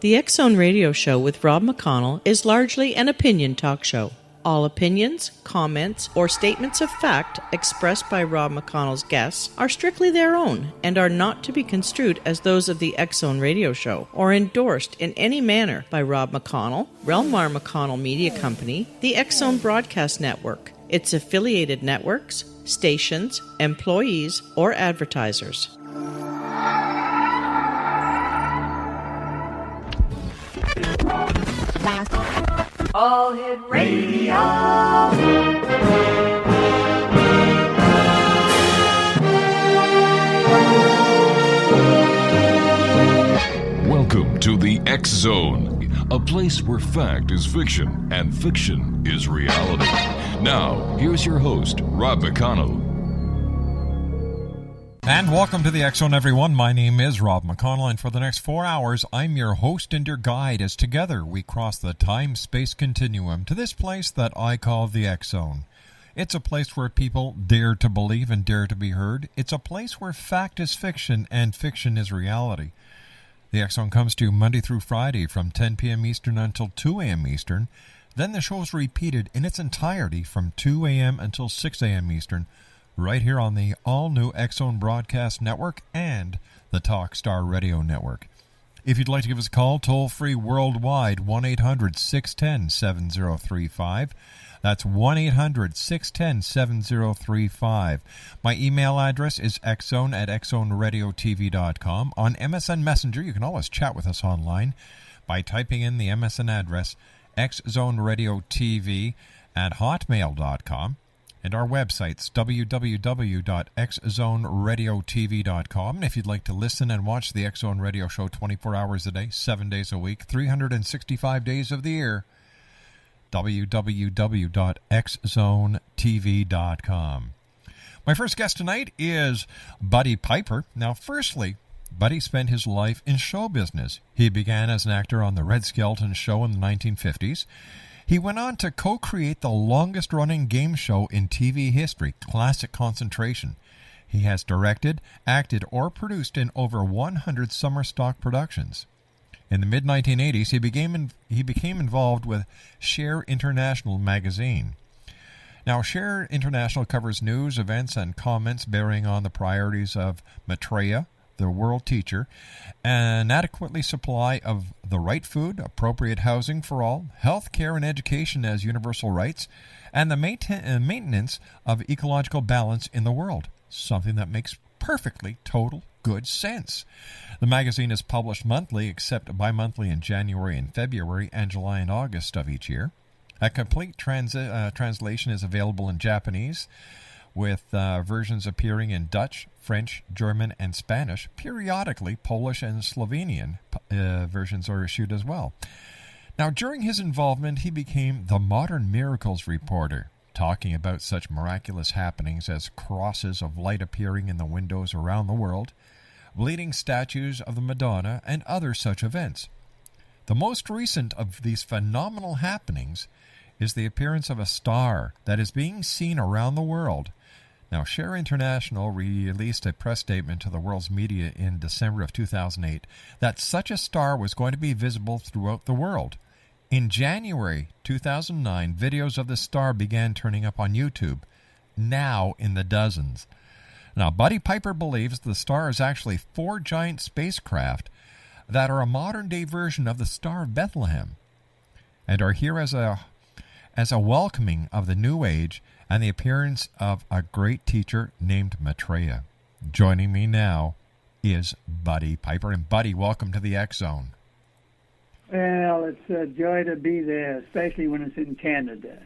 The X Zone Radio Show with Rob McConnell is largely an opinion talk show. All opinions, comments, or statements of fact expressed by Rob McConnell's guests are strictly their own and are not to be construed as those of the X Zone Radio Show or endorsed in any manner by Rob McConnell, Relmar McConnell Media Company, the X Zone Broadcast Network, its affiliated networks, stations, employees, or advertisers. All Hit Radio. Welcome to the X Zone, a place where fact is fiction and fiction is reality. Now, here's your host, Rob McConnell. And welcome to the X Zone, everyone. My name is Rob McConnell, and for the next 4 hours, I'm your host and your guide as together we cross the time-space continuum to this place that I call the X Zone. It's a place where people dare to believe and dare to be heard. It's a place where fact is fiction and fiction is reality. The X Zone comes to you Monday through Friday from 10 p.m. Eastern until 2 a.m. Eastern. Then the show is repeated in its entirety from 2 a.m. until 6 a.m. Eastern, right here on the all-new X Zone Broadcast Network and the Talkstar Radio Network. If you'd like to give us a call, toll-free worldwide, 1-800-610-7035. That's 1-800-610-7035. My email address is xzone@xzoneradiotv.com. On MSN Messenger, you can always chat with us online by typing in the MSN address xzoneradiotv@hotmail.com. And our website's www.xzoneradiotv.com. And if you'd like to listen and watch the X Zone Radio Show 24 hours a day, 7 days a week, 365 days of the year, www.xzonetv.com. My first guest tonight is Buddy Piper. Now, firstly, Buddy spent his life in show business. He began as an actor on the Red Skelton Show in the 1950s. He went on to co-create the longest-running game show in TV history, Classic Concentration. He has directed, acted, or produced in over 100 summer stock productions. In the mid-1980s, he became involved with Share International magazine. Now, Share International covers news, events, and comments bearing on the priorities of Maitreya, the world teacher, an adequately supply of the right food, appropriate housing for all, health care and education as universal rights, and the maintenance of ecological balance in the world, something that makes perfectly total good sense. The magazine is published monthly, except bi-monthly in January and February, and July and August of each year. A complete translation is available in Japanese, with versions appearing in Dutch, French, German, and Spanish. Periodically, Polish and Slovenian versions are issued as well. Now, during his involvement, he became the Modern Miracles reporter, talking about such miraculous happenings as crosses of light appearing in the windows around the world, bleeding statues of the Madonna, and other such events. The most recent of these phenomenal happenings is the appearance of a star that is being seen around the world. Now, Share International released a press statement to the world's media in December of 2008 that such a star was going to be visible throughout the world. In January 2009, videos of the star began turning up on YouTube, now in the dozens. Now, Buddy Piper believes the star is actually 4 giant spacecraft that are a modern-day version of the Star of Bethlehem and are here as a welcoming of the new age and the appearance of a great teacher named Maitreya. Joining me now is Buddy Piper. And Buddy, welcome to the X Zone. Well, it's a joy to be there, especially when it's in Canada.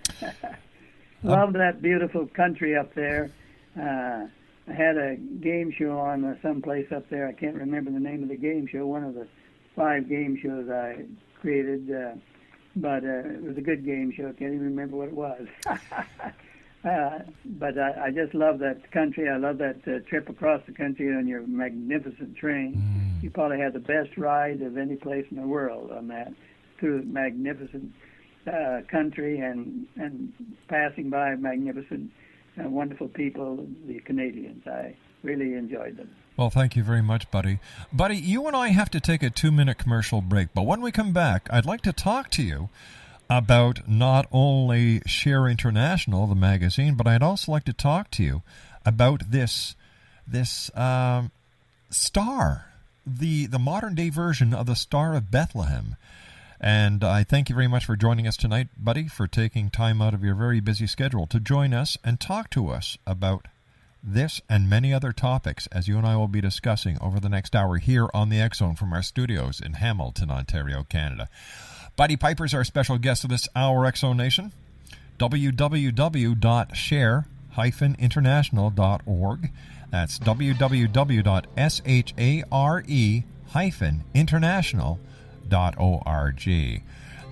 Love that beautiful country up there. I had a game show on someplace up there. I can't remember the name of the game show, one of the 5 game shows I created. But it was a good game show. I can't even remember what it was. But I just love that country. I love that trip across the country on your magnificent train. You probably had the best ride of any place in the world on that, through magnificent country and passing by magnificent, wonderful people, the Canadians. I really enjoyed them. Well, thank you very much, Buddy. Buddy, you and I have to take a 2-minute commercial break, but when we come back, I'd like to talk to you about not only Share International, the magazine, but I'd also like to talk to you about this star, the modern-day version of the Star of Bethlehem. And I thank you very much for joining us tonight, Buddy, for taking time out of your very busy schedule to join us and talk to us about this and many other topics, as you and I will be discussing over the next hour here on the X Zone from our studios in Hamilton, Ontario, Canada. Buddy Piper's our special guest of this hour, X Zone Nation. www.share-international.org. That's www.share-international.org.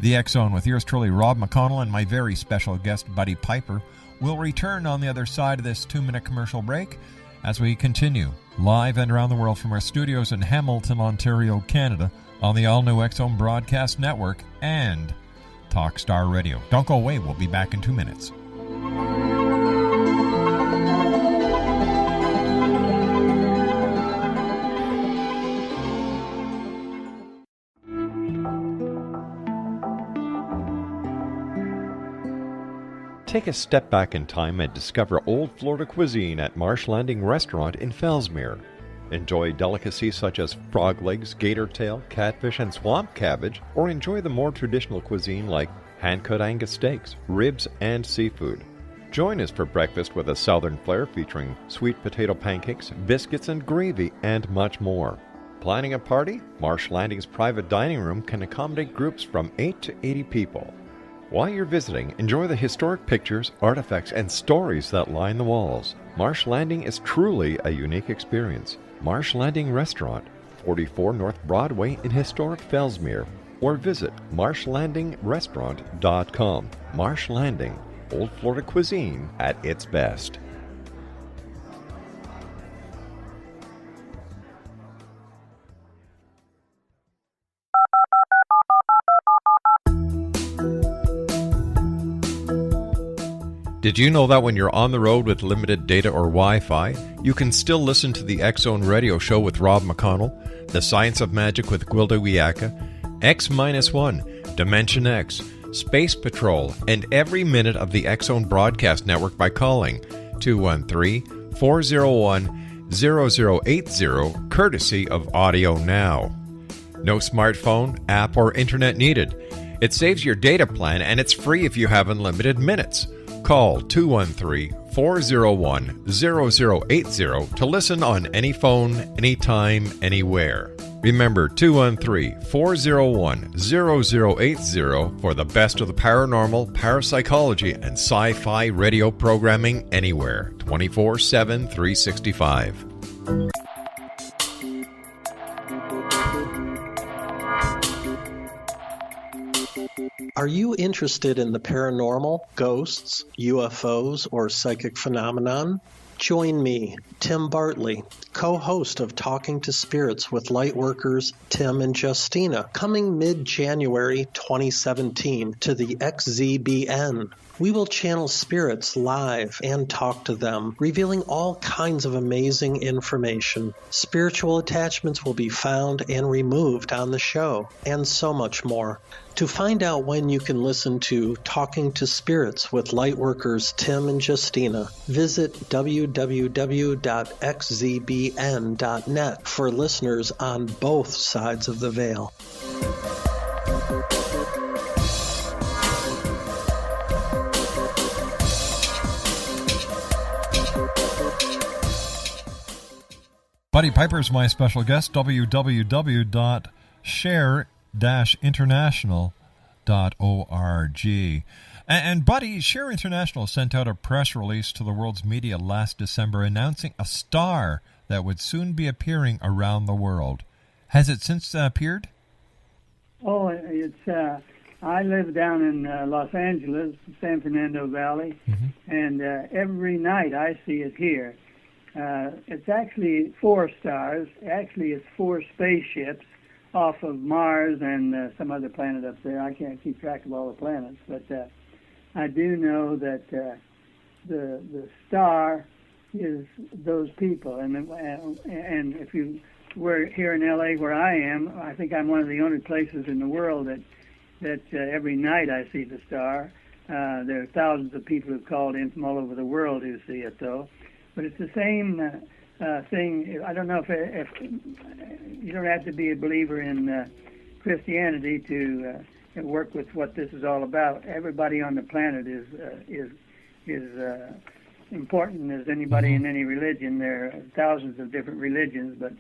The X Zone with yours truly, Rob McConnell, and my very special guest, Buddy Piper. We'll return on the other side of this 2-minute commercial break as we continue live and around the world from our studios in Hamilton, Ontario, Canada, on the all-new X Zone Broadcast Network and Talkstar Radio. Don't go away. We'll be back in 2 minutes. Take a step back in time and discover old Florida cuisine at Marsh Landing Restaurant in Fellsmere. Enjoy delicacies such as frog legs, gator tail, catfish, and swamp cabbage, or enjoy the more traditional cuisine like hand-cut Angus steaks, ribs, and seafood. Join us for breakfast with a southern flair featuring sweet potato pancakes, biscuits, and gravy, and much more. Planning a party? Marsh Landing's private dining room can accommodate groups from 8 to 80 people. While you're visiting, enjoy the historic pictures, artifacts, and stories that line the walls. Marsh Landing is truly a unique experience. Marsh Landing Restaurant, 44 North Broadway in historic Fellsmere, or visit marshlandingrestaurant.com. Marsh Landing, old Florida cuisine at its best. Did you know that when you're on the road with limited data or Wi-Fi, you can still listen to the X Zone Radio Show with Rob McConnell, The Science of Magic with Gwilda Wiyaka, X-1, Dimension X, Space Patrol, and every minute of the X Zone Broadcast Network by calling 213-401-0080, courtesy of Audio Now. No smartphone, app, or internet needed. It saves your data plan, and it's free if you have unlimited minutes. Call 213-401-0080 to listen on any phone, anytime, anywhere. Remember 213-401-0080 for the best of the paranormal, parapsychology, and sci-fi radio programming anywhere, 24/7, 365. Are you interested in the paranormal, ghosts, UFOs, or psychic phenomenon? Join me, Tim Bartley, co-host of Talking to Spirits with Lightworkers Tim and Justina, coming mid-January 2017 to the XZBN. We will channel spirits live and talk to them, revealing all kinds of amazing information. Spiritual attachments will be found and removed on the show, and so much more. To find out when you can listen to Talking to Spirits with Lightworkers Tim and Justina, visit www.xzbn.net for listeners on both sides of the veil. Buddy Piper's my special guest, www.share-international.org. And Buddy, Share International sent out a press release to the world's media last December announcing a star that would soon be appearing around the world. Has it since appeared? Oh, it's. I live down in Los Angeles, San Fernando Valley, and every night I see it here. It's actually 4 stars. Actually, it's 4 spaceships off of Mars and some other planet up there. I can't keep track of all the planets, but I do know that the star is those people. And if you were here in L.A. where I am, I think I'm one of the only places in the world that every night I see the star. There are thousands of people who've called in from all over the world who see it, though. But it's the same thing. I don't know if you don't have to be a believer in Christianity to work with what this is all about. Everybody on the planet is important as anybody in any religion. There are thousands of different religions, but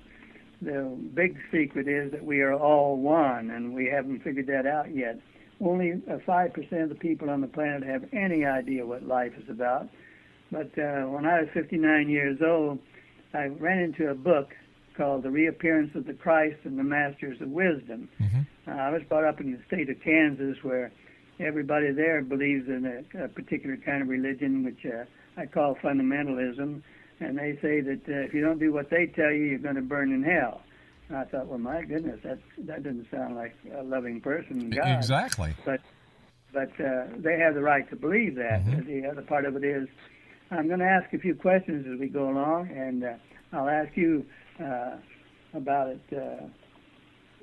the big secret is that we are all one, and we haven't figured that out yet. Only 5% of the people on the planet have any idea what life is about. But when I was 59 years old, I ran into a book called The Reappearance of the Christ and the Masters of Wisdom. I was brought up in the state of Kansas, where everybody there believes in a particular kind of religion, which I call fundamentalism. And they say that if you don't do what they tell you, you're going to burn in hell. And I thought, well, my goodness, that doesn't sound like a loving person, God. Exactly. But they have the right to believe that. The other part of it is, I'm going to ask a few questions as we go along, and I'll ask you about it,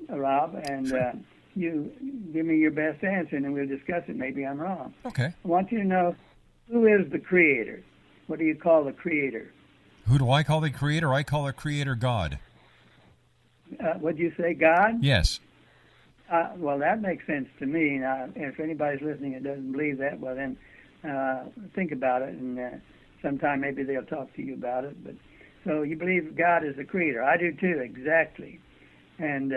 Rob, and you give me your best answer, and then we'll discuss it. Maybe I'm wrong. Okay. I want you to know, who is the Creator? What do you call the Creator? Who do I call the Creator? I call the Creator God. What'd you say, God? Yes. Well, that makes sense to me. Now, if anybody's listening that doesn't believe that, well, then think about it, and sometime maybe they'll talk to you about it. But so you believe God is the Creator. I do too, exactly. And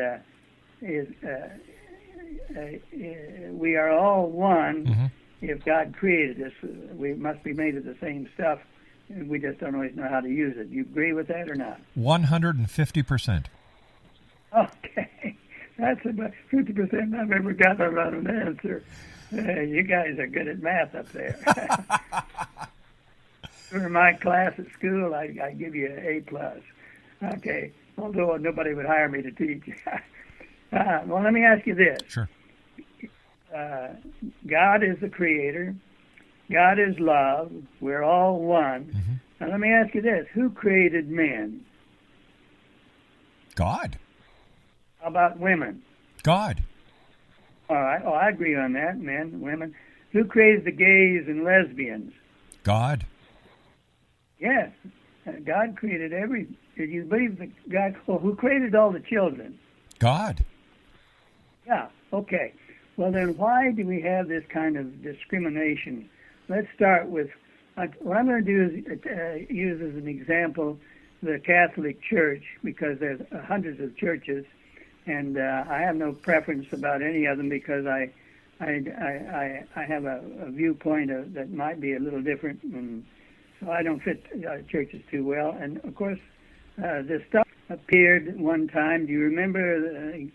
we are all one. If God created us, we must be made of the same stuff. We just don't always know how to use it. You agree with that or not? 150%. Okay. That's about 50% I've ever got around an answer. You guys are good at math up there. For my class at school, I give you an A+. Okay. Although nobody would hire me to teach. Well, let me ask you this. Sure. God is the Creator. God is love. We're all one. Now, let me ask you this. Who created men? God. How about women? God. All right. Oh, I agree on that. Men, women. Who created the gays and lesbians? God. Yes. God created every... Did you believe that God... Well, who created all the children? God. Yeah. Okay. Well, then why do we have this kind of discrimination? Let's start with... what I'm going to do is use as an example the Catholic Church, because there's hundreds of churches, and I have no preference about any of them because I have a viewpoint that might be a little different, and so I don't fit churches too well. And of course, this stuff appeared one time. Do you remember?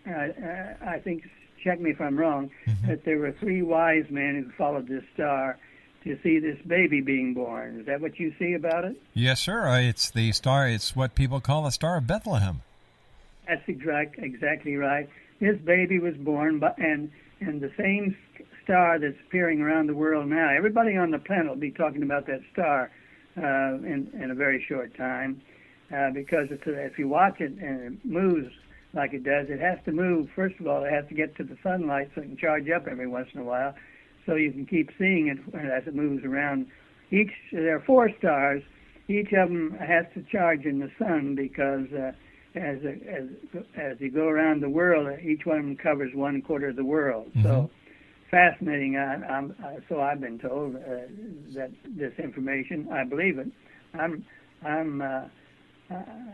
I think, check me if I'm wrong, that there were 3 wise men who followed this star to see this baby being born. Is that what you see about it? Yes, sir. It's the star. It's what people call the Star of Bethlehem. That's exactly right. This baby was born, and the same star that's appearing around the world now. Everybody on the planet will be talking about that star in a very short time, because if you watch it and it moves like it does, it has to move. First of all, it has to get to the sunlight so it can charge up every once in a while, so you can keep seeing it as it moves around. There are 4 stars. Each of them has to charge in the sun because as you go around the world, each one of them covers 1/4 of the world. So fascinating. So I've been told that this information. I believe it. I'm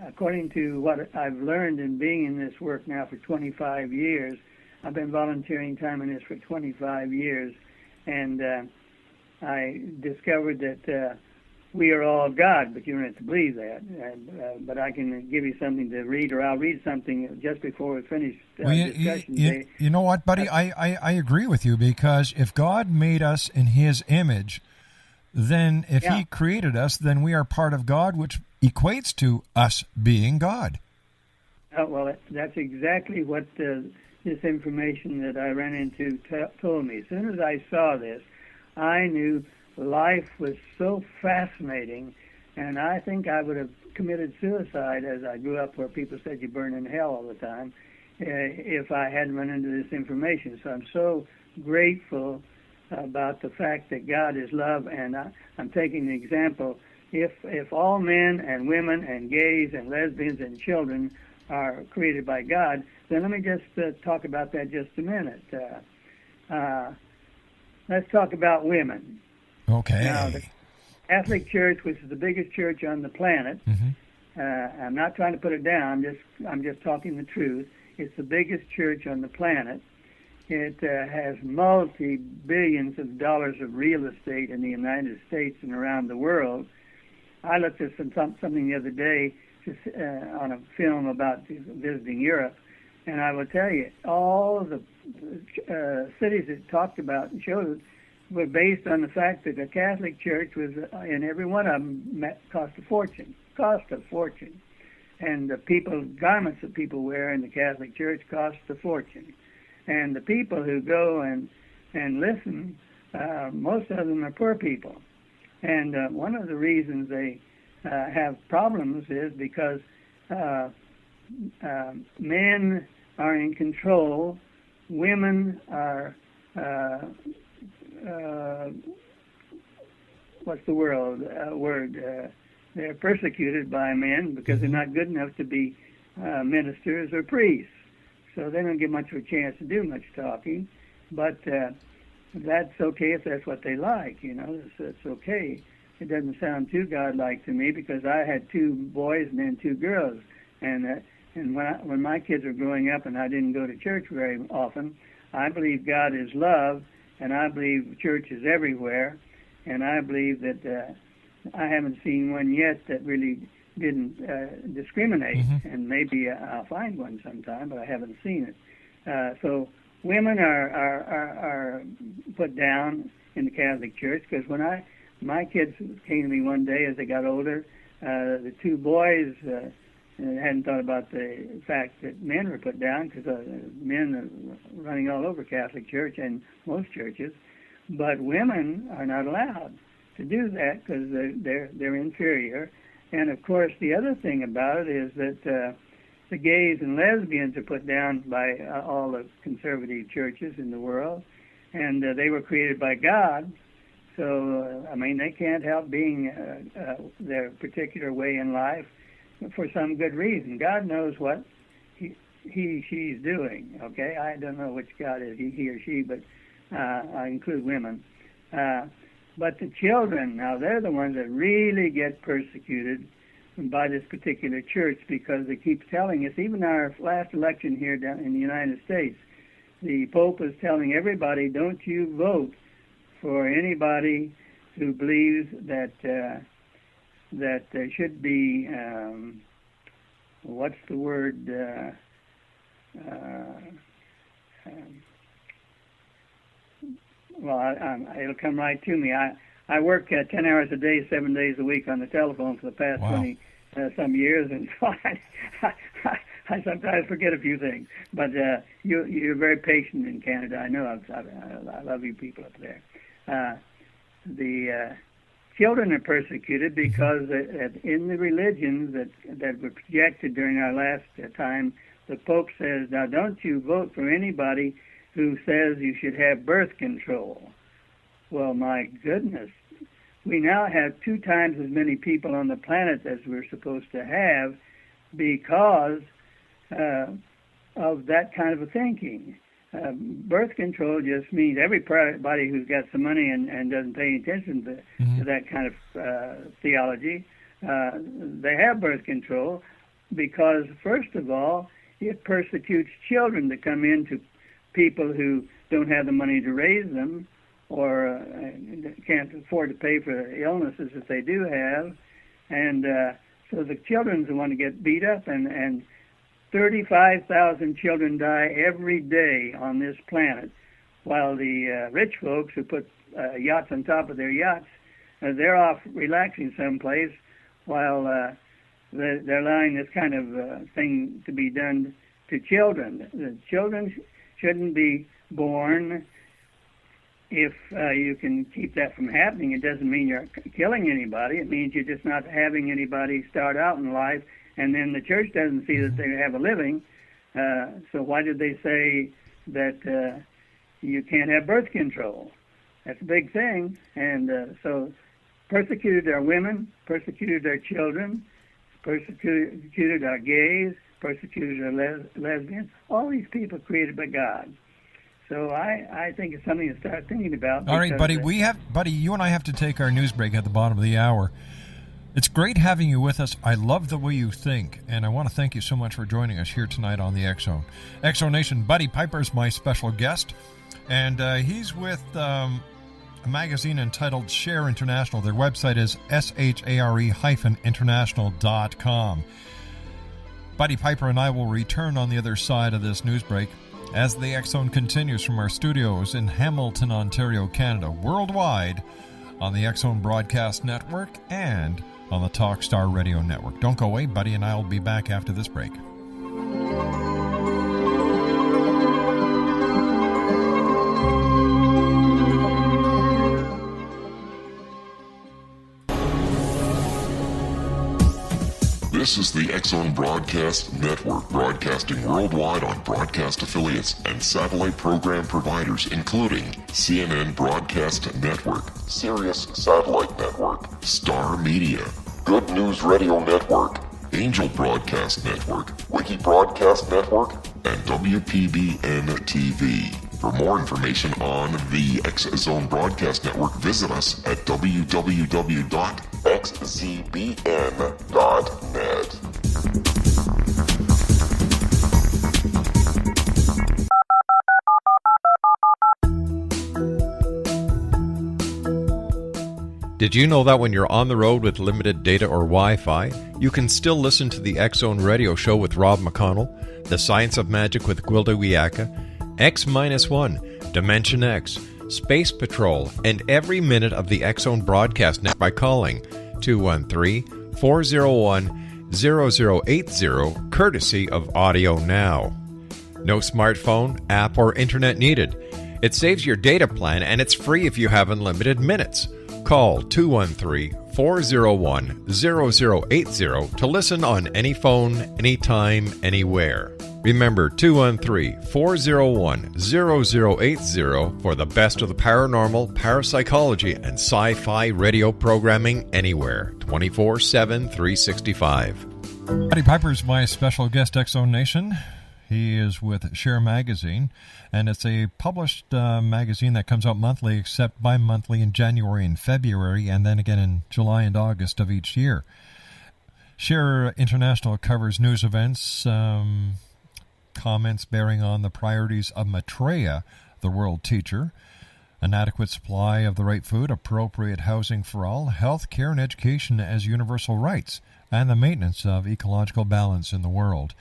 according to what I've learned in being in this work now for 25 years. I've been volunteering time in this for 25 years, and I discovered that we are all God, but you don't have to believe that. But I can give you something to read, or I'll read something just before we finish discussion. You know what, buddy? I agree with you, because if God made us in His image, then if He created us, then we are part of God, which equates to us being God. Well, that's exactly what this information that I ran into told me. As soon as I saw this, I knew life was so fascinating And I think I would have committed suicide as I grew up where people said you burn in hell all the time if I hadn't run into this information. So I'm so grateful about the fact that God is love, and I'm taking the example, if all men and women and gays and lesbians and children are created by God, then let me just talk about that just a minute. Let's talk about women. Okay. Now, the Catholic Church, which is the biggest church on the planet, I'm not trying to put it down, I'm just talking the truth. It's the biggest church on the planet. It has multi-billions of dollars of real estate in the United States and around the world. I looked at something the other day on a film about visiting Europe, and I will tell you, all of the cities it talked about and showed were based on the fact that the Catholic Church was, in every one of them, cost a fortune. And the garments that people wear in the Catholic Church cost a fortune. And the people who go and listen, most of them are poor people. And one of the reasons they have problems is because men are in control, women are, what's the word? They're persecuted by men because they're not good enough to be ministers or priests. So they don't get much of a chance to do much talking. But that's okay if that's what they like, it's okay. It doesn't sound too godlike to me because I had 2 boys and then 2 girls. And when my kids were growing up and I didn't go to church very often, I believe God is love, and I believe church is everywhere, and I believe that I haven't seen one yet that really didn't discriminate, and maybe I'll find one sometime, but I haven't seen it. So women are put down in the Catholic Church because when my kids came to me one day as they got older, the 2 boys hadn't thought about the fact that men were put down because men are running all over Catholic Church and most churches, but women are not allowed to do that because they're inferior. And of course, the other thing about it is that the gays and lesbians are put down by all the conservative churches in the world, and they were created by God. So, they can't help being their particular way in life for some good reason. God knows what she's doing, okay? I don't know which God is, he or she, but I include women. But the children, now they're the ones that really get persecuted by this particular church because it keeps telling us, even our last election here down in the United States, the Pope is telling everybody, don't you vote for anybody who believes that there should be, what's the word, it'll come right to me. I work 10 hours a day, 7 days a week on the telephone for the past 20 some years, and so I sometimes forget a few things. But you're very patient in Canada. I know. I love you people up there. The children are persecuted because in the religions that were projected during our last time, the Pope says, now don't you vote for anybody who says you should have birth control. Well, my goodness, we now have 2 times as many people on the planet as we're supposed to have because of that kind of a thinking. Birth control just means everybody who's got some money and doesn't pay any attention to that kind of theology, they have birth control because, first of all, it persecutes children that come into people who don't have the money to raise them or can't afford to pay for illnesses that they do have. And so the children want to get beat up, and 35,000 children die every day on this planet, while the rich folks who put yachts on top of their yachts, they're off relaxing someplace while they're allowing this kind of thing to be done to children. The children shouldn't be born if you can keep that from happening, it doesn't mean you're killing anybody. It means you're just not having anybody start out in life, and then the church doesn't see that they have a living. So why did they say that you can't have birth control? That's a big thing. And so persecuted our women, persecuted our children, persecuted our gays, persecuted our lesbians. All these people created by God. So I think it's something to start thinking about. All right, buddy. You and I have to take our news break at the bottom of the hour. It's great having you with us. I love the way you think, and I want to thank you so much for joining us here tonight on the X Zone. X Zone Nation, Buddy Piper is my special guest, and he's with a magazine entitled Share International. Their website is share-international.com. Buddy Piper and I will return on the other side of this news break as the X Zone continues from our studios in Hamilton, Ontario, Canada, worldwide on the X Zone Broadcast Network and on the Talkstar Radio Network. Don't go away, Buddy and I will be back after this break. This is the X Zone Broadcast Network, broadcasting worldwide on broadcast affiliates and satellite program providers, including CNN Broadcast Network, Sirius Satellite Network, Star Media, Good News Radio Network, Angel Broadcast Network, Wiki Broadcast Network, and WPBN TV. For more information on the X Zone Broadcast Network, visit us at www.xzbn.net. Did you know that when you're on the road with limited data or Wi-Fi, you can still listen to the X Zone Radio Show with Rob McConnell, The Science of Magic with Gwilda Wiyaka, X-1, Dimension X, Space Patrol, and every minute of the X Zone broadcast net by calling 213-401-0080, courtesy of Audio Now. No smartphone, app, or internet needed. It saves your data plan, and it's free if you have unlimited minutes. Call 213-401-0080 to listen on any phone, anytime, anywhere. Remember, 213-401-0080 for the best of the paranormal, parapsychology, and sci-fi radio programming anywhere, 24/7, 365. Buddy Piper is my special guest, X Zone Nation. He is with Share Magazine, and it's a published magazine that comes out monthly, except bi-monthly in January and February, and then again in July and August of each year. Share International covers news events, comments bearing on the priorities of Maitreya, the world teacher, an adequate supply of the right food, appropriate housing for all, health care and education as universal rights, and the maintenance of ecological balance in the world.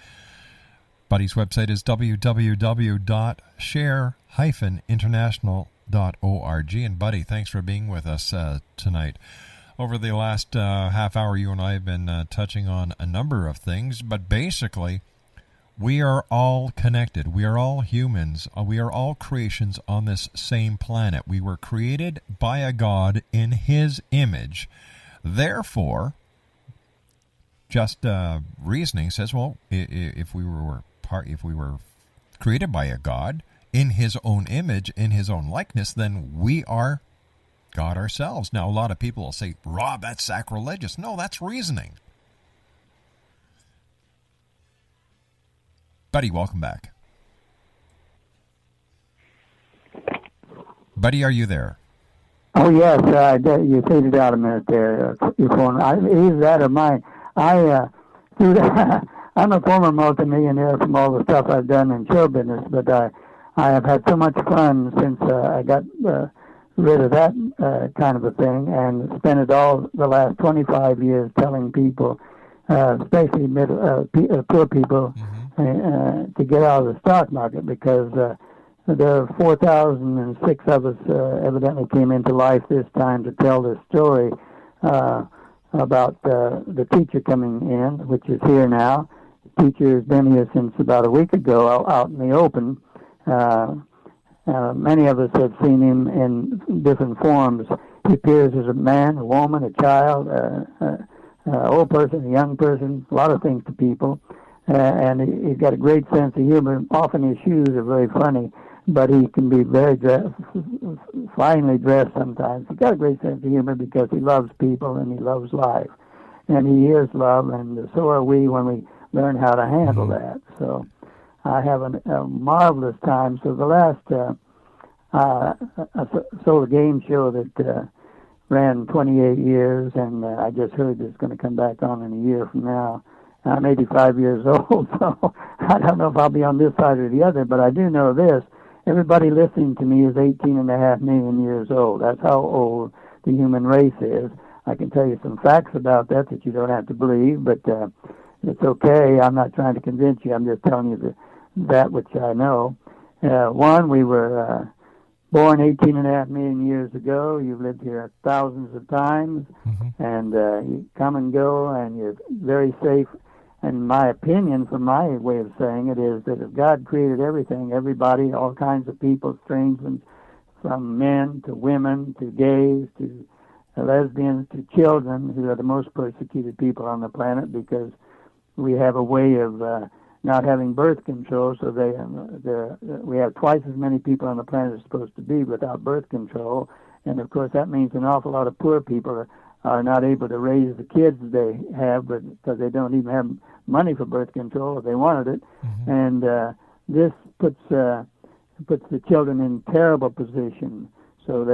Buddy's website is www.share-international.org. And Buddy, thanks for being with us tonight. Over the last half hour, you and I have been touching on a number of things, but basically, we are all connected. We are all humans. We are all creations on this same planet. We were created by a God in His image. Therefore, just reasoning says, well, if we were created by a God in His own image, in His own likeness, then we are God ourselves. Now, a lot of people will say, Rob, that's sacrilegious. No, that's reasoning. Buddy, welcome back. Buddy, are you there? Oh, yes. You faded out a minute there. Your phone. Either that or mine. I'm a former multimillionaire from all the stuff I've done in show business, but I have had so much fun since I got rid of that kind of a thing and spent it all the last 25 years telling people, especially poor people, to get out of the stock market because there are 4,006 of us evidently came into life this time to tell this story about the teacher coming in, which is here now. The teacher has been here since about a week ago out in the open. Many of us have seen him in different forms. He appears as a man, a woman, a child, an old person, a young person, a lot of things to people. And he's got a great sense of humor. Often his shoes are very funny, but he can be very finely dressed sometimes. He's got a great sense of humor because he loves people and he loves life. And he is love, and so are we when we learn how to handle that. So I have a marvelous time. So the last, I sold a game show that ran 28 years, and I just heard it's going to come back on in a year from now. I'm 85 years old, so I don't know if I'll be on this side or the other, but I do know this. Everybody listening to me is 18.5 million years old. That's how old the human race is. I can tell you some facts about that you don't have to believe, but it's okay. I'm not trying to convince you. I'm just telling you that which I know. One, we were born 18.5 million years ago. You've lived here thousands of times, and you come and go, and you're very safe. And my opinion, from my way of saying it, is that if God created everything, everybody, all kinds of people, strange ones, from men to women to gays to lesbians to children, who are the most persecuted people on the planet because we have a way of not having birth control, so we have twice as many people on the planet as supposed to be without birth control, and of course that means an awful lot of poor people are not able to raise the kids they have, but because they don't even have money for birth control if they wanted it, and this puts the children in terrible position. So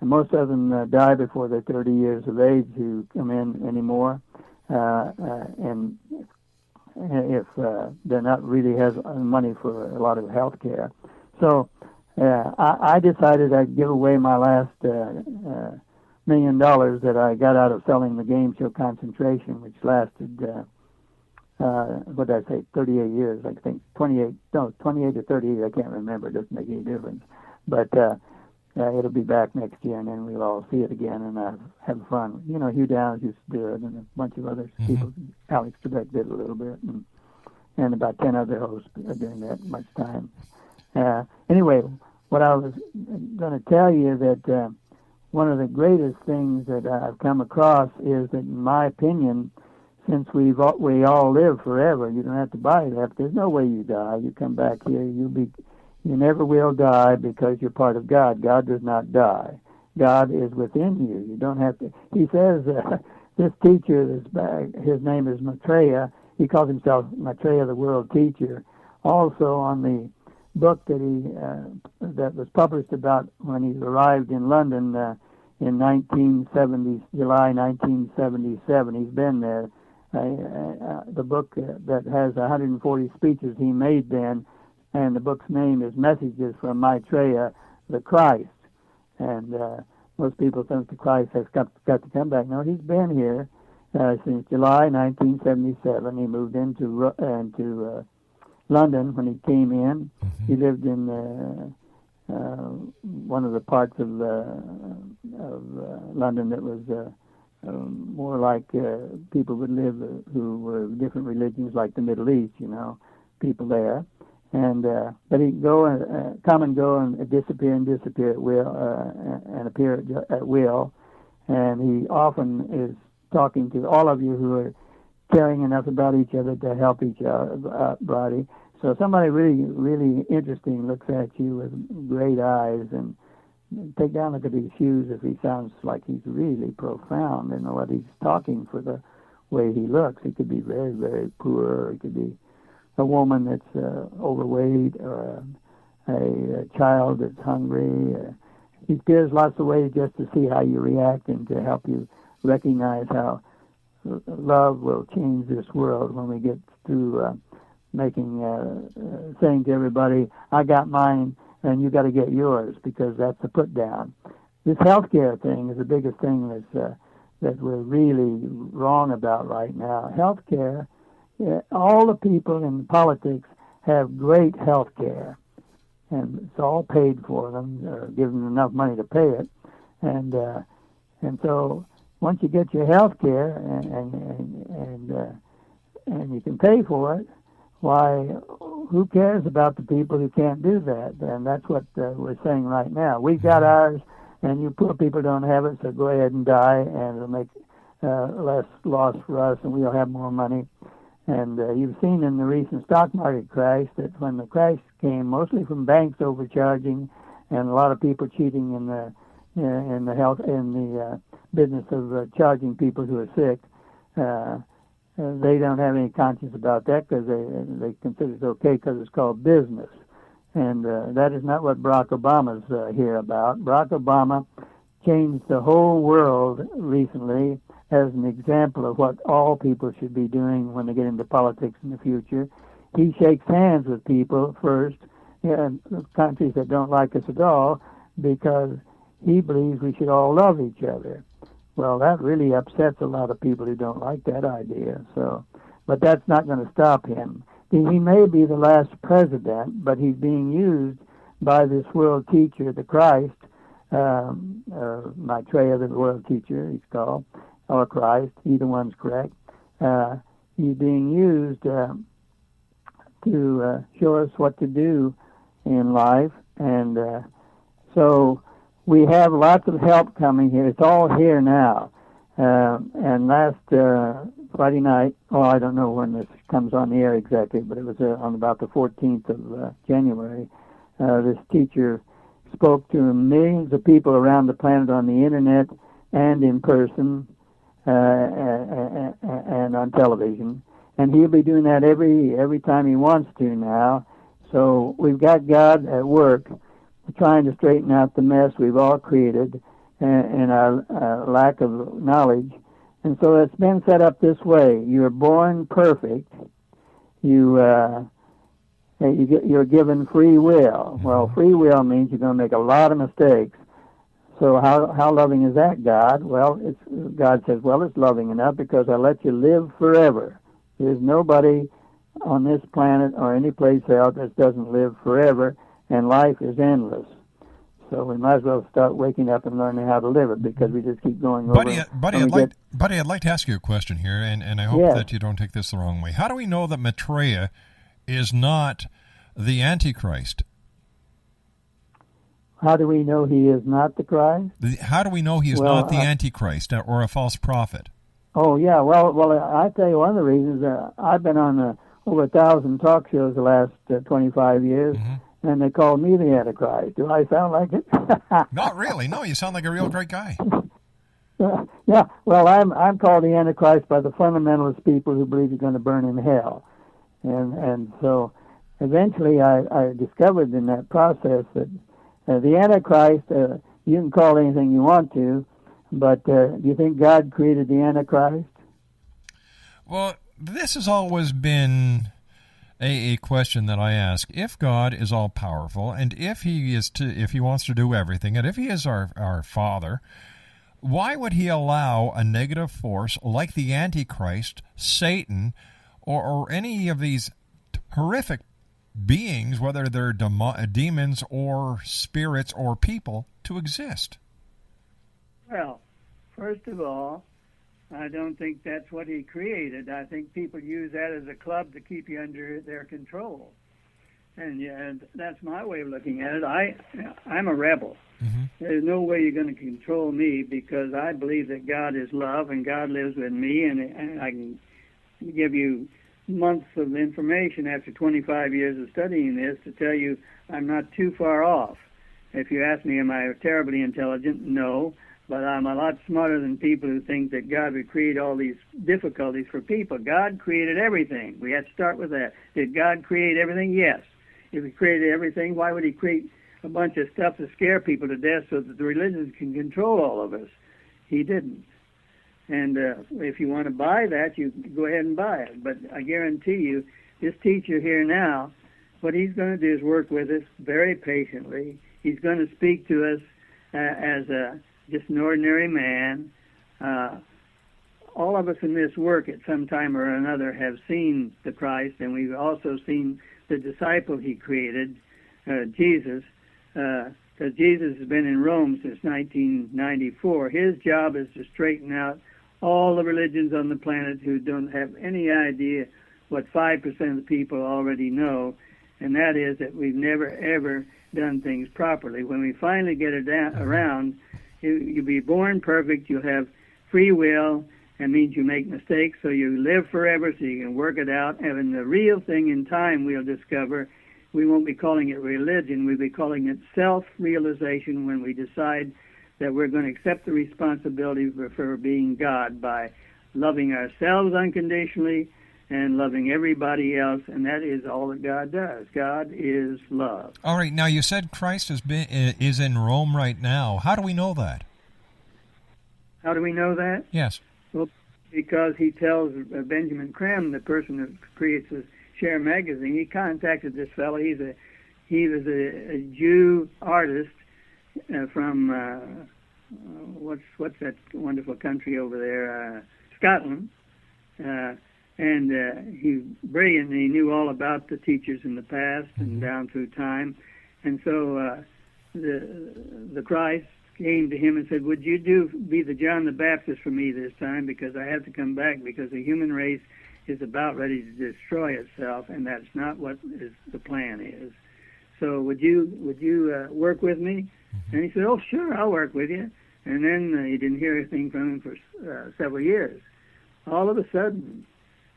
and most of them die before they're 30 years of age who come in anymore, and if they're not really has money for a lot of health care. So I decided I'd give away my last $1 million that I got out of selling the game show Concentration, which lasted, what did I say, 38 years, I think, 28 to 38, I can't remember, it doesn't make any difference. But it'll be back next year, and then we'll all see it again and have fun. You know, Hugh Downs used to do it, and a bunch of other people. Alex Trebek did a little bit, and about 10 other hosts during that much time. Anyway, what I was going to tell you that one of the greatest things that I've come across is that, in my opinion, since we all live forever, you don't have to buy that. There's no way you die. You come back here, you never will die because you're part of God. God does not die. God is within you. You don't have to. He says, this teacher, his name is Maitreya. He calls himself Maitreya, the world teacher. Also on the book that was published about when he arrived in London in July 1977. He's been there. The book that has 140 speeches he made then, and the book's name is Messages from Maitreya, the Christ. And most people think the Christ has got to come back. No, he's been here since July 1977. He moved into London when he came in. He lived in one of the parts of London that was more like people would live who were different religions, like the Middle East, people there. And but he'd come and go and disappear at will, and appear at will. And he often is talking to all of you who are caring enough about each other to help each other. So somebody really, really interesting looks at you with great eyes, and take down a look at his shoes if he sounds like he's really profound in what he's talking for the way he looks. He could be very, very poor, or he could be a woman that's overweight, or a child that's hungry. He appears lots of ways just to see how you react and to help you recognize how love will change this world when we get through saying to everybody, I got mine and you got to get yours, because that's a put down. This healthcare thing is the biggest thing that we're really wrong about right now. Healthcare. All the people in politics have great health care, and it's all paid for them, or given them enough money to pay it. And so once you get your health care and you can pay for it, why, who cares about the people who can't do that? And that's what we're saying right now. We've got ours, and you poor people don't have it, so go ahead and die, and it'll make less loss for us, and we'll have more money. And you've seen in the recent stock market crash that when the crash came, mostly from banks overcharging, and a lot of people cheating in the business of charging people who are sick. They don't have any conscience about that because they consider it okay because it's called business. And that is not what Barack Obama's here about. Barack Obama changed the whole world recently as an example of what all people should be doing when they get into politics in the future. He shakes hands with people first, countries that don't like us at all, because he believes we should all love each other. Well, that really upsets a lot of people who don't like that idea. So, but that's not going to stop him. He may be the last president, but he's being used by this world teacher, the Christ, Maitreya, the world teacher, he's called, or Christ, either one's correct. He's being used to show us what to do in life, and so we have lots of help coming here. It's all here now. And last Friday night, I don't know when this comes on the air exactly, but it was on about the 14th of January, this teacher spoke to millions of people around the planet on the internet and in person and on television. And he'll be doing that every time he wants to now. So we've got God at work trying to straighten out the mess we've all created and our lack of knowledge. And so it's been set up this way. You're born perfect. You're given free will. Well, free will means you're going to make a lot of mistakes. So how loving is that, God? Well, God says, well, it's loving enough because I let you live forever. There's nobody on this planet or any place else that doesn't live forever, and life is endless. So we might as well start waking up and learning how to live it, because we just keep going over. Buddy, I'd like to ask you a question here, and I hope that you don't take this the wrong way. How do we know that Maitreya is not the Antichrist? How do we know he is not the Christ? How do we know he is not the Antichrist or a false prophet? Oh, yeah. Well, I tell you one of the reasons. I've been on over 1,000 talk shows the last 25 years, and they call me the Antichrist. Do I sound like it? Not really. No, you sound like a real great guy. Yeah. Well, I'm called the Antichrist by the fundamentalist people who believe you're going to burn in hell, and so eventually I discovered in that process that the Antichrist, you can call it anything you want to, but do you think God created the Antichrist? Well, this has always been a question that I ask. If God is all powerful, and if he wants to do everything, and if he is our Father, why would he allow a negative force like the Antichrist, Satan, or any of these horrific beings, whether they're demons or spirits or people, to exist? Well, first of all, I don't think that's what he created. I think people use that as a club to keep you under their control. And that's my way of looking at it. I'm a rebel. There's no way you're going to control me, because I believe that God is love and God lives with me, and I can give you months of information after 25 years of studying this to tell you I'm not too far off. If you ask me, am I terribly intelligent? No, but I'm a lot smarter than people who think that God would create all these difficulties for people. God created everything. We have to start with that. Did God create everything? Yes. If he created everything, why would he create a bunch of stuff to scare people to death so that the religions can control all of us? He didn't. And if you want to buy that, you go ahead and buy it. But I guarantee you, this teacher here now, what he's going to do is work with us very patiently. He's going to speak to us as just an ordinary man. All of us in this work at some time or another have seen the Christ, and we've also seen the disciple he created, Jesus, because Jesus has been in Rome since 1994. His job is to straighten out all the religions on the planet who don't have any idea what 5% of the people already know, and that is that we've never, ever done things properly. When we finally get it around, you'll be born perfect, you'll have free will. That means you make mistakes, so you live forever, so you can work it out. And the real thing in time we'll discover, we won't be calling it religion, we'll be calling it self-realization when we decide that we're going to accept the responsibility for being God by loving ourselves unconditionally and loving everybody else, and that is all that God does. God is love. All right, now you said Christ is in Rome right now. How do we know that? How do we know that? Yes. Well, because he tells Benjamin Creme, the person who creates this Share magazine, he contacted this fellow. He was a Jew artist from what's that wonderful country over there, Scotland, and he's brilliant. He knew all about the teachers in the past and down through time, and so the Christ came to him and said, would you be the John the Baptist for me this time, because I have to come back, because the human race is about ready to destroy itself, and that's not what the plan is. So would you work with me? And he said, oh, sure, I'll work with you. And then he didn't hear anything from him for several years. All of a sudden,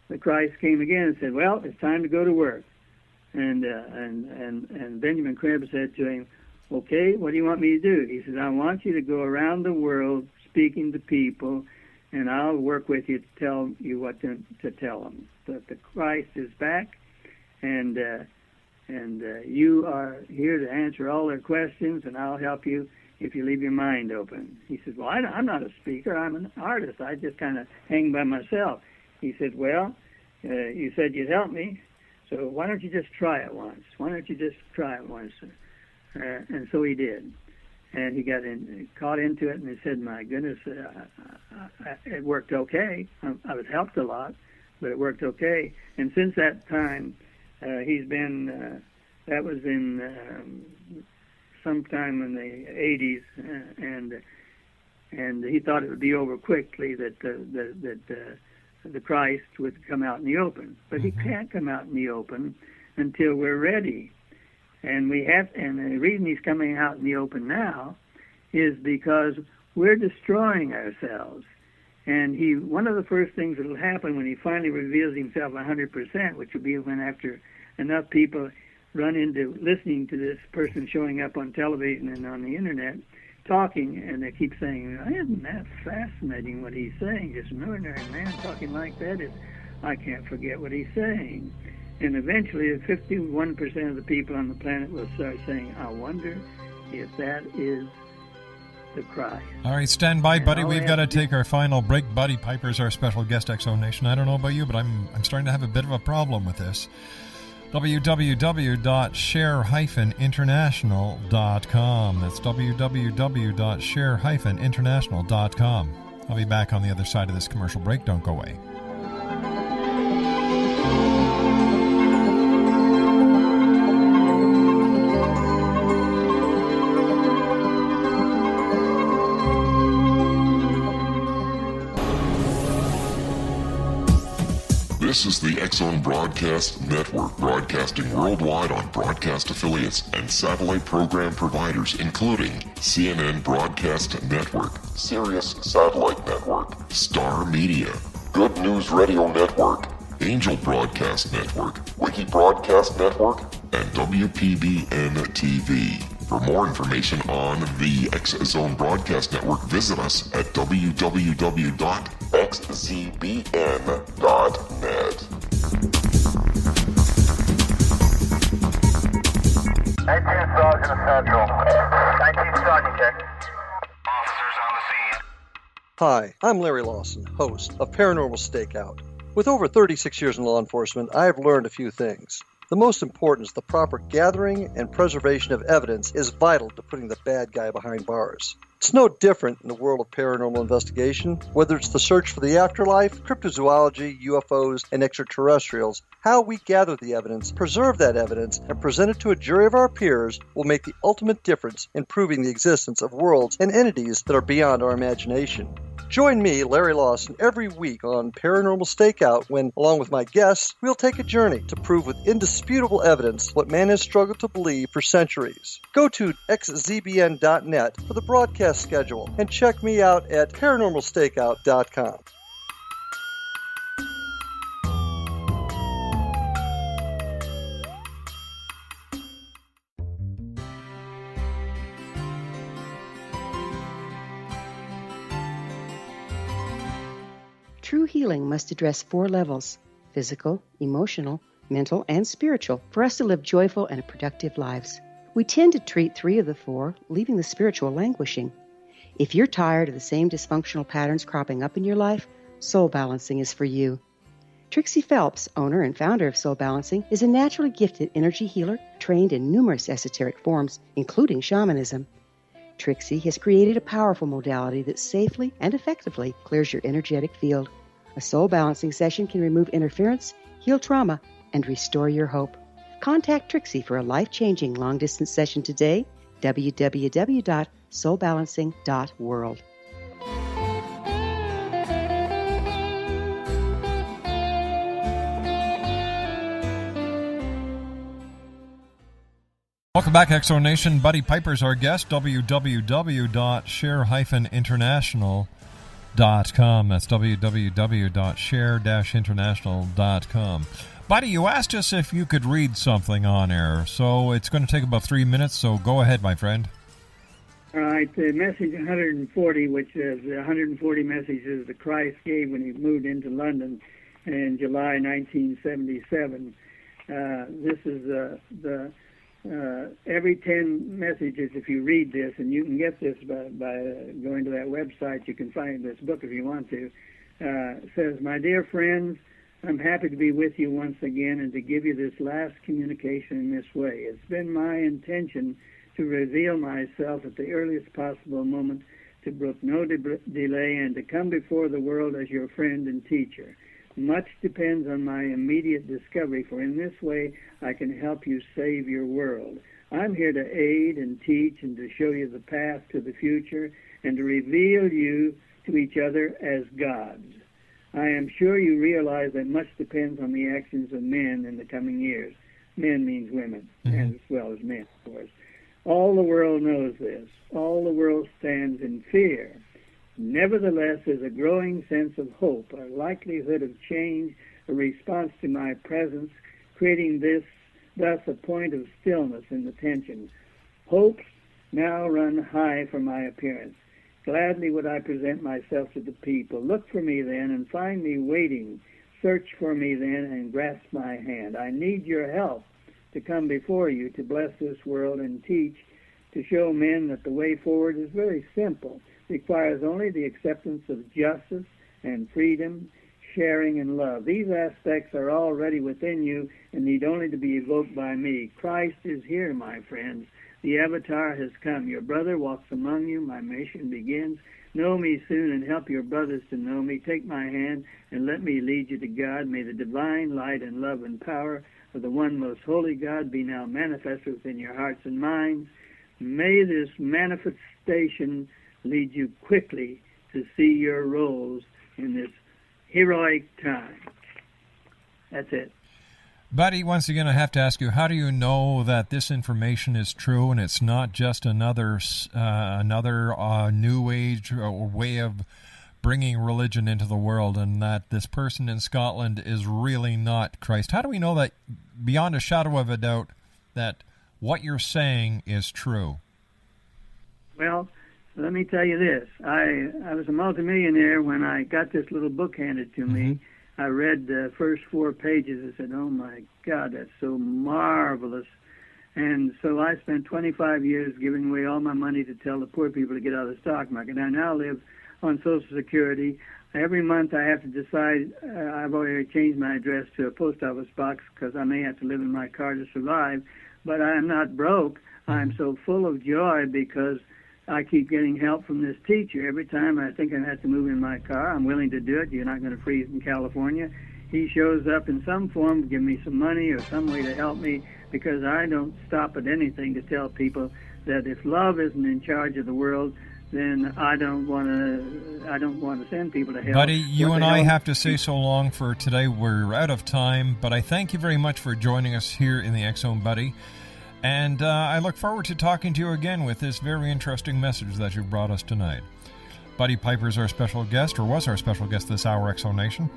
the Christ came again and said, well, it's time to go to work. And Benjamin Creme said to him, okay, what do you want me to do? He said, I want you to go around the world speaking to people, and I'll work with you to tell you what to tell them. That the Christ is back, and you are here to answer all their questions, and I'll help you if you leave your mind open. He said, well, I'm not a speaker. I'm an artist. I just kind of hang by myself. He said, well, you said you'd help me, so why don't you just try it once? Why don't you just try it once? And so he did. And he got caught into it, and he said, my goodness, it worked okay. I was helped a lot, but it worked okay. And since that time, he's been, that was in sometime in the 80s, and he thought it would be over quickly, that the Christ would come out in the open. But he can't come out in the open until we're ready. And the reason he's coming out in the open now is because we're destroying ourselves. And one of the first things that will happen when he finally reveals himself 100%, which will be when after enough people run into listening to this person showing up on television and on the internet talking, and they keep saying, isn't that fascinating what he's saying? Just an ordinary man talking like that, I can't forget what he's saying. And eventually 51% of the people on the planet will start saying, I wonder if that is the Christ. All right, stand by, buddy. We've got to take our final break. Buddy Piper's our special guest, X-Zone Nation. I don't know about you, but I'm starting to have a bit of a problem with this. www.share-international.com. That's www.share-international.com. I'll be back on the other side of this commercial break. Don't go away. This is the X-Zone Broadcast Network, broadcasting worldwide on broadcast affiliates and satellite program providers, including CNN Broadcast Network, Sirius Satellite Network, Star Media, Good News Radio Network, Angel Broadcast Network, Wiki Broadcast Network, and WPBN TV. For more information on the X-Zone Broadcast Network, visit us at www.xzbn.net. 19 Sergeant Essential. 19 Sergeant check. Officers on the scene. Hi, I'm Larry Lawson, host of Paranormal Stakeout. With over 36 years in law enforcement, I have learned a few things. The most important is the proper gathering and preservation of evidence is vital to putting the bad guy behind bars. It's no different in the world of paranormal investigation. Whether it's the search for the afterlife, cryptozoology, UFOs, and extraterrestrials, how we gather the evidence, preserve that evidence, and present it to a jury of our peers will make the ultimate difference in proving the existence of worlds and entities that are beyond our imagination. Join me, Larry Lawson, every week on Paranormal Stakeout when, along with my guests, we'll take a journey to prove with indisputable evidence what man has struggled to believe for centuries. Go to xzbn.net for the broadcast schedule and check me out at paranormalstakeout.com. True healing must address 4 levels: physical, emotional, mental, and spiritual, for us to live joyful and productive lives. We tend to treat 3 of the 4, leaving the spiritual languishing. If you're tired of the same dysfunctional patterns cropping up in your life, Soul Balancing is for you. Trixie Phelps, owner and founder of Soul Balancing, is a naturally gifted energy healer trained in numerous esoteric forms, including shamanism. Trixie has created a powerful modality that safely and effectively clears your energetic field. A soul balancing session can remove interference, heal trauma, and restore your hope. Contact Trixie for a life-changing long-distance session today, www.soulbalancing.world. Welcome back, Exo Nation. Buddy Piper's our guest, www.share-international.com. That's www.share-international.com. Buddy, you asked us if you could read something on air, so it's going to take about 3 minutes, so go ahead, my friend. All right, the message 140, which is the 140 messages that Christ gave when he moved into London in July 1977. This is the every 10 messages, if you read this, and you can get this by going to that website, you can find this book if you want to. It says, "My dear friends, I'm happy to be with you once again and to give you this last communication in this way. It's been my intention to reveal myself at the earliest possible moment, to brook no delay, and to come before the world as your friend and teacher. Much depends on my immediate discovery, for in this way I can help you save your world. I'm here to aid and teach and to show you the path to the future and to reveal you to each other as gods. I am sure you realize that much depends on the actions of men in the coming years." Men means women, and as well as men, of course. "All the world knows this. All the world stands in fear. Nevertheless, there's a growing sense of hope, a likelihood of change, a response to my presence, creating thus a point of stillness in the tension. Hopes now run high for my appearance. Gladly would I present myself to the people. Look for me then and find me waiting. Search for me then and grasp my hand. I need your help to come before you, to bless this world and teach, to show men that the way forward is very simple. Requires only the acceptance of justice and freedom, sharing and love. These aspects are already within you and need only to be evoked by me. Christ is here, my friends. The Avatar has come. Your brother walks among you. My mission begins. Know me soon and help your brothers to know me. Take my hand and let me lead you to God. May the divine light and love and power of the one most holy God be now manifest within your hearts and minds. May this manifestation lead you quickly to see your roles in this heroic time." That's it. Buddy, once again, I have to ask you, how do you know that this information is true and it's not just another new age or way of bringing religion into the world, and that this person in Scotland is really not Christ? How do we know that, beyond a shadow of a doubt, that what you're saying is true? Well, let me tell you this. I was a multimillionaire when I got this little book handed to me. I read the first 4 pages and said, "Oh, my God, that's so marvelous." And so I spent 25 years giving away all my money to tell the poor people to get out of the stock market. I now live on Social Security. Every month I have to decide. I've already changed my address to a post office box because I may have to live in my car to survive. But I am not broke. I'm so full of joy because I keep getting help from this teacher. Every time I think I have to move in my car, I'm willing to do it. You're not going to freeze in California. He shows up in some form, give me some money or some way to help me, because I don't stop at anything to tell people that if love isn't in charge of the world, then I don't want to send people to hell. Buddy, you and I have to say so long for today. We're out of time, but I thank you very much for joining us here in the X Zone, Buddy. And I look forward to talking to you again with this very interesting message that you brought us tonight. Buddy Piper is our special guest, or was our special guest this hour, X Zone Nation.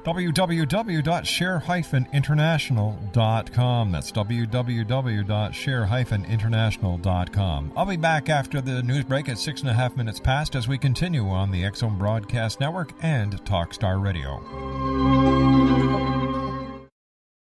www.share-international.com. That's www.share-international.com. I'll be back after the news break at 6.5 minutes past as we continue on the X Zone Broadcast Network and Talkstar Radio.